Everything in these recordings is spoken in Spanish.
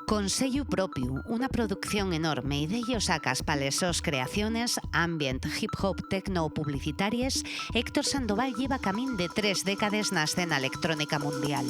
Con sello propio, una producción enorme e dello sacas pales sos creaciones, ambient, hip-hop, techno publicitarias, Héctor Sandoval lleva camín de 3 décadas na escena electrónica mundial.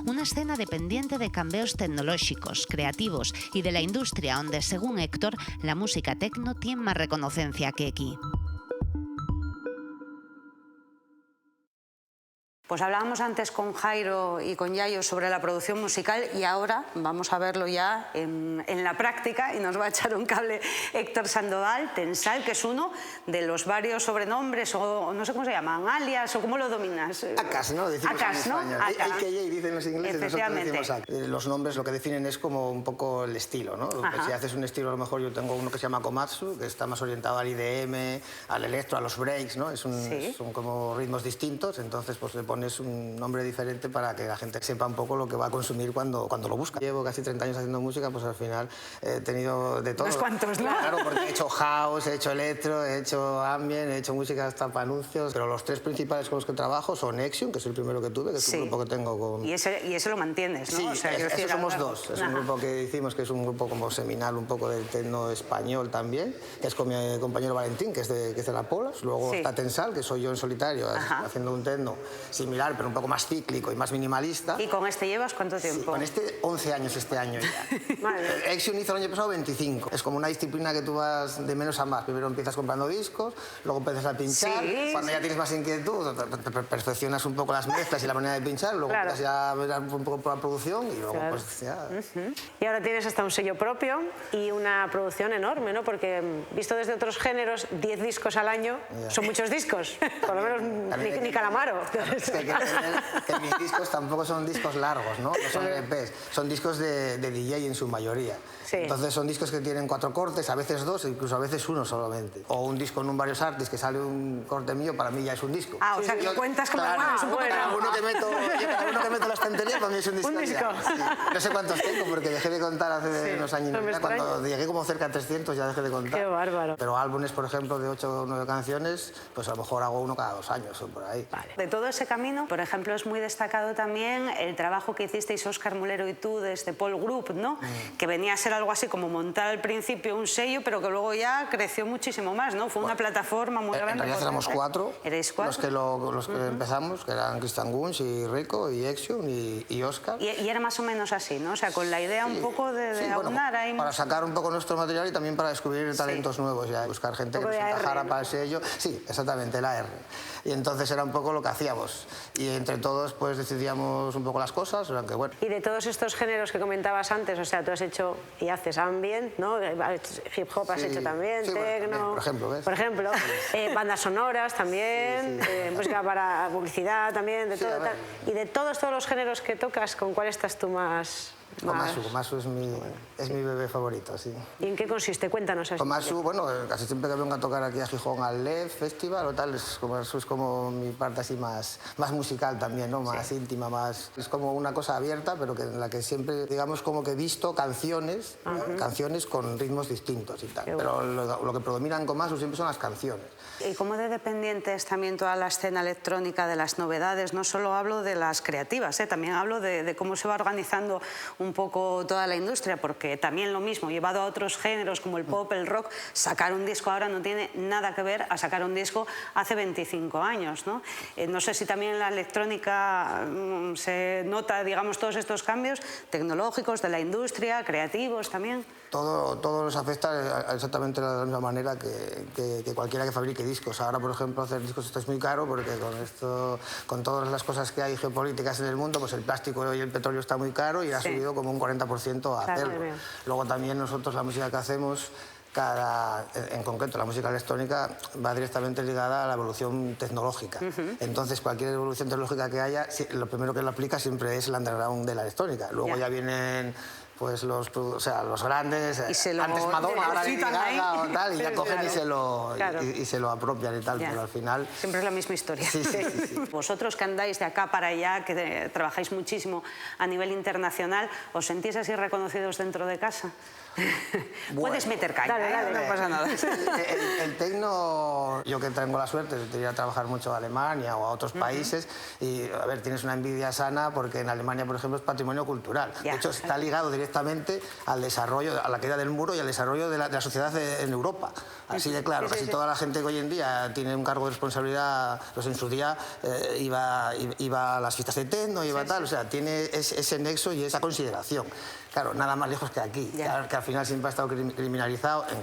Una escena dependiente de cambios tecnológicos, creativos y de la industria donde, según Héctor, la música techno tiene más reconocencia que aquí. Pues hablábamos antes con Jairo y con Yayo sobre la producción musical y ahora vamos a verlo ya en la práctica y nos va a echar un cable Héctor Sandoval, Tensal, que es uno de los varios sobrenombres o no sé cómo se llaman, alias o cómo lo dominas. AKAs, ¿no? Decimos AKAs, en ¿no? España. AKA dicen los ingleses, nosotros decimos AKA. Los nombres lo que definen es como un poco el estilo, ¿no? Si haces un estilo, a lo mejor yo tengo uno que se llama Komatsu, que está más orientado al IDM, al electro, a los breaks, ¿no? Son como ritmos distintos, entonces pues le pones un nombre diferente para que la gente sepa un poco lo que va a consumir cuando lo busca. Llevo casi 30 años haciendo música, pues al final he tenido de todo. Unos cuantos, ¿no? Claro, porque he hecho house, he hecho electro, he hecho ambient, he hecho música hasta para anuncios, pero los tres principales con los que trabajo son Exium, que es el primero que tuve, que es un grupo que tengo con... Y ese lo mantienes, ¿no? Sí, o sea, eso somos dos. Es un grupo que hicimos que es un grupo como seminal, un poco del techno español también, que es con mi compañero Valentín, que es de La Polas. Luego está Tensal, que soy yo en solitario, haciendo un techno similar, pero un poco más cíclico y más minimalista. ¿Y con este llevas cuánto tiempo? Sí, con este 11 años este año ya. Exium hizo el año pasado 25. Es como una disciplina que tú vas de menos a más. Primero empiezas comprando discos, luego empiezas a pinchar. Cuando ya tienes más inquietud, perfeccionas un poco las mezclas y la manera de pinchar, luego empiezas ya a ver un poco por la producción y luego pues ya... Y ahora tienes hasta un sello propio y una producción enorme, ¿no? Porque visto desde otros géneros, 10 discos al año son muchos discos. Por lo menos ni Calamaro. Que mis discos tampoco son discos largos, ¿no? No son EPs, son discos de DJ en su mayoría. Entonces son discos que tienen 4 cortes, a veces 2, incluso a veces 1 solamente. O un disco en un varios artists que sale un corte mío, para mí ya es un disco. Ah, o sea, que cuentas como Cada uno que meto en la estantería, para mí es un disco. No sé cuántos tengo, porque dejé de contar hace unos años. Cuando llegué como cerca de 300 ya dejé de contar. Qué bárbaro. Pero álbumes, por ejemplo, de 8 o 9 canciones, pues a lo mejor hago uno cada 2 años o por ahí. De todo ese camino, por ejemplo, es muy destacado también el trabajo que hicisteis Óscar Mulero y tú desde Paul Group, ¿no? Que venía a ser algo así como montar al principio un sello, pero que luego ya creció muchísimo más, ¿no? Fue una plataforma muy grande. En realidad éramos 4. ¿Erais 4? Los que empezamos, que eran Cristian Gunsch y Rico y Exium y Óscar. Y era más o menos así, ¿no? O sea, con la idea un poco de aunar ahí... Para sacar un poco nuestro material y también para descubrir talentos nuevos, ya buscar gente que nos encajara para el sello. Sí, exactamente, la R. Y entonces era un poco lo que hacíamos. Y entre todos pues decidíamos un poco las cosas, aunque bueno. Y de todos estos géneros que comentabas antes, o sea, tú has hecho y haces ambient, ¿no? Hip hop has hecho también, techno... Por ejemplo, ¿ves? Por ejemplo, bandas sonoras también, música para publicidad también, de todo tal. Y de todos los géneros que tocas, ¿con cuál estás tú más...? Komatsu es mi bebé favorito, sí. ¿Y en qué consiste? Cuéntanos eso. Komatsu, bueno, casi siempre que vengo a tocar aquí a Gijón al LED Festival o tal, Komatsu es como mi parte así más musical también, ¿no? Más íntima, más... Es como una cosa abierta, pero que en la que siempre, digamos, como que he visto canciones con ritmos distintos y tal. Pero lo que predomina en Komatsu siempre son las canciones. Y como de dependiente es también toda la escena electrónica de las novedades, no solo hablo de las creativas, también hablo de cómo se va organizando un poco toda la industria, porque también lo mismo, llevado a otros géneros como el pop, el rock, sacar un disco ahora no tiene nada que ver a sacar un disco hace 25 años, ¿no? No sé si también en la electrónica se nota, digamos, todos estos cambios tecnológicos de la industria, creativos también. Todo nos afecta exactamente de la misma manera que cualquiera que fabrique discos. Ahora, por ejemplo, hacer discos esto es muy caro porque con todas las cosas que hay geopolíticas en el mundo, pues el plástico y el petróleo está muy caro y ha subido como un 40% a hacerlo. Luego también nosotros la música que hacemos, en concreto la música electrónica, va directamente ligada a la evolución tecnológica. Entonces cualquier evolución tecnológica que haya, lo primero que lo aplica siempre es el underground de la electrónica. Luego ya vienen... pues los grandes, antes Madonna, ahora Lady Gaga o tal, y ya cogen y se lo apropian y tal, pero al final... Siempre es la misma historia. Sí. Vosotros que andáis de acá para allá, que trabajáis muchísimo a nivel internacional, ¿os sentís así reconocidos dentro de casa? Puedes meter caña, Dale, no pasa nada. El tecno, yo que tengo la suerte de ir a trabajar mucho a Alemania o a otros países, y a ver, tienes una envidia sana porque en Alemania, por ejemplo, es patrimonio cultural. De hecho, está ligado directamente al desarrollo, a la caída del muro y al desarrollo de la sociedad en Europa. Así de claro, casi toda la gente que hoy en día tiene un cargo de responsabilidad, pues en su día iba a las fiestas de tecno, iba tal, o sea, tiene ese nexo y esa consideración. Claro, nada más lejos que aquí, claro, que al final siempre ha estado criminalizado, en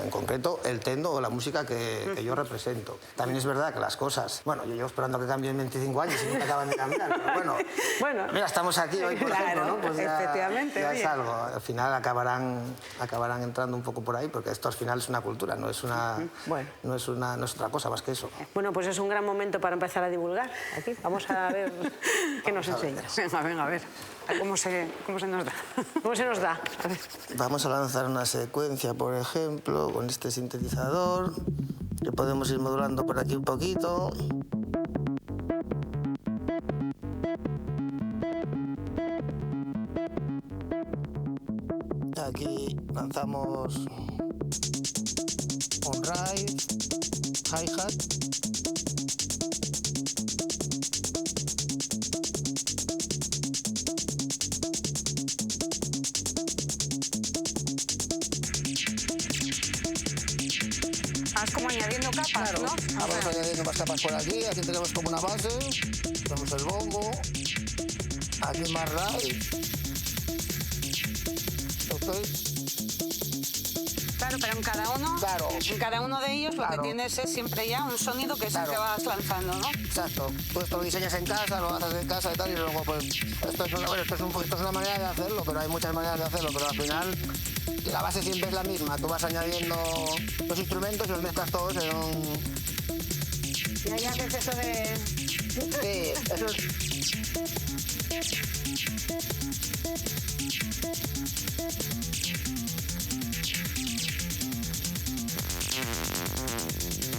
concreto el tecno o la música que yo represento. También es verdad que las cosas, bueno, yo llevo esperando que cambien 25 años y nunca acaban de cambiar, pero bueno, mira, estamos aquí hoy, por ejemplo, ¿no? Pues efectivamente. Ya es algo, al final acabarán entrando un poco por ahí, porque esto al final es una cultura, no es otra cosa más que eso. Bueno, pues es un gran momento para empezar a divulgar aquí. Vamos a ver qué nos enseñas. Venga, a ver. ¿Cómo se nos da? ¿Cómo se nos da? A ver. Vamos a lanzar una secuencia, por ejemplo, con este sintetizador, que podemos ir modulando por aquí un poquito. Aquí lanzamos un ride, hi-hat. Vas como añadiendo capas, claro, ¿no? Vamos añadiendo más capas por aquí. Aquí tenemos como una base, tenemos el bombo, aquí más ride. Claro, pero en cada uno de ellos lo que tienes es siempre ya un sonido que es el que vas lanzando, ¿no? Exacto. Tú esto lo diseñas en casa, lo haces en casa y tal, y luego pues esto es una manera de hacerlo, pero hay muchas maneras de hacerlo, pero al final la base siempre es la misma. Tú vas añadiendo los instrumentos y los mezclas todos en un... Ya haces eso de... Sí, eso es...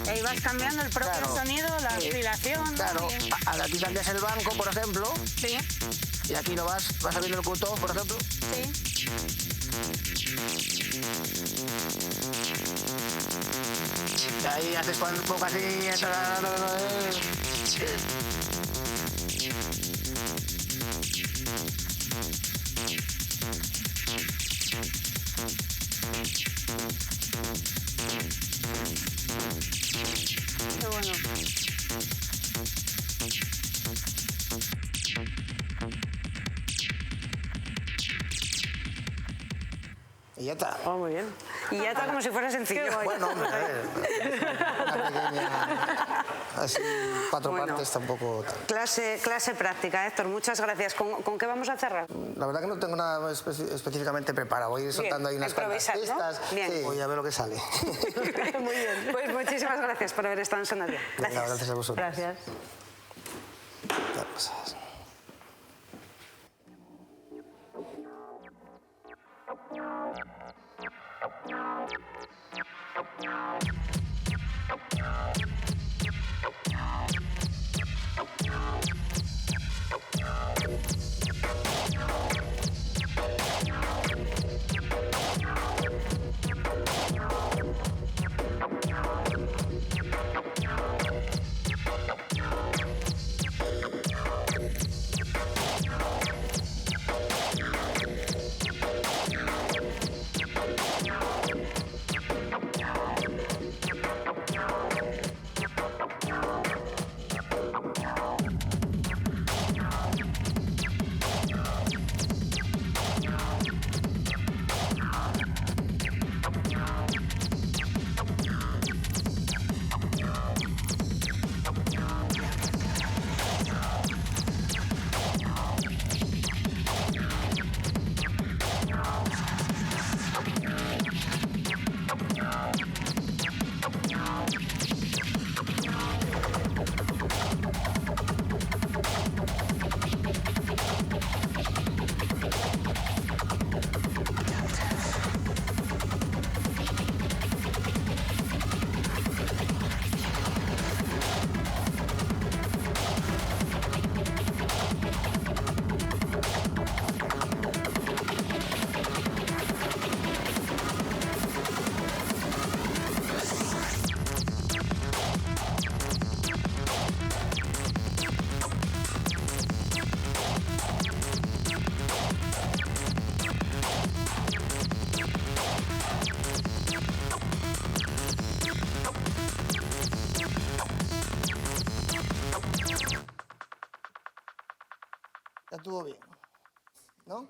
Ahí vas cambiando el propio sonido, la oscilación. Claro, aquí cambias el banco, por ejemplo. Sí. Y aquí lo vas abriendo el cutoff, por ejemplo. Sí. Y ahí haces un poco así. Qué bueno. Y ya está. Oh, muy bien. Y ya está como si fuera sencillo. Bueno, hombre, a ver. Una pequeña... Así, 4 partes tampoco... Clase práctica, Héctor. Muchas gracias. ¿Con qué vamos a cerrar? La verdad que no tengo nada específicamente preparado. Voy a ir soltando ahí unas cuantas pistas. ¿No? Bien. Sí, voy a ver lo que sale. Muy bien. Pues muchísimas gracias por haber estado en Sonaria. Gracias. Venga, gracias a vosotros. Gracias. Ya pasas. estuvo bien, ¿no?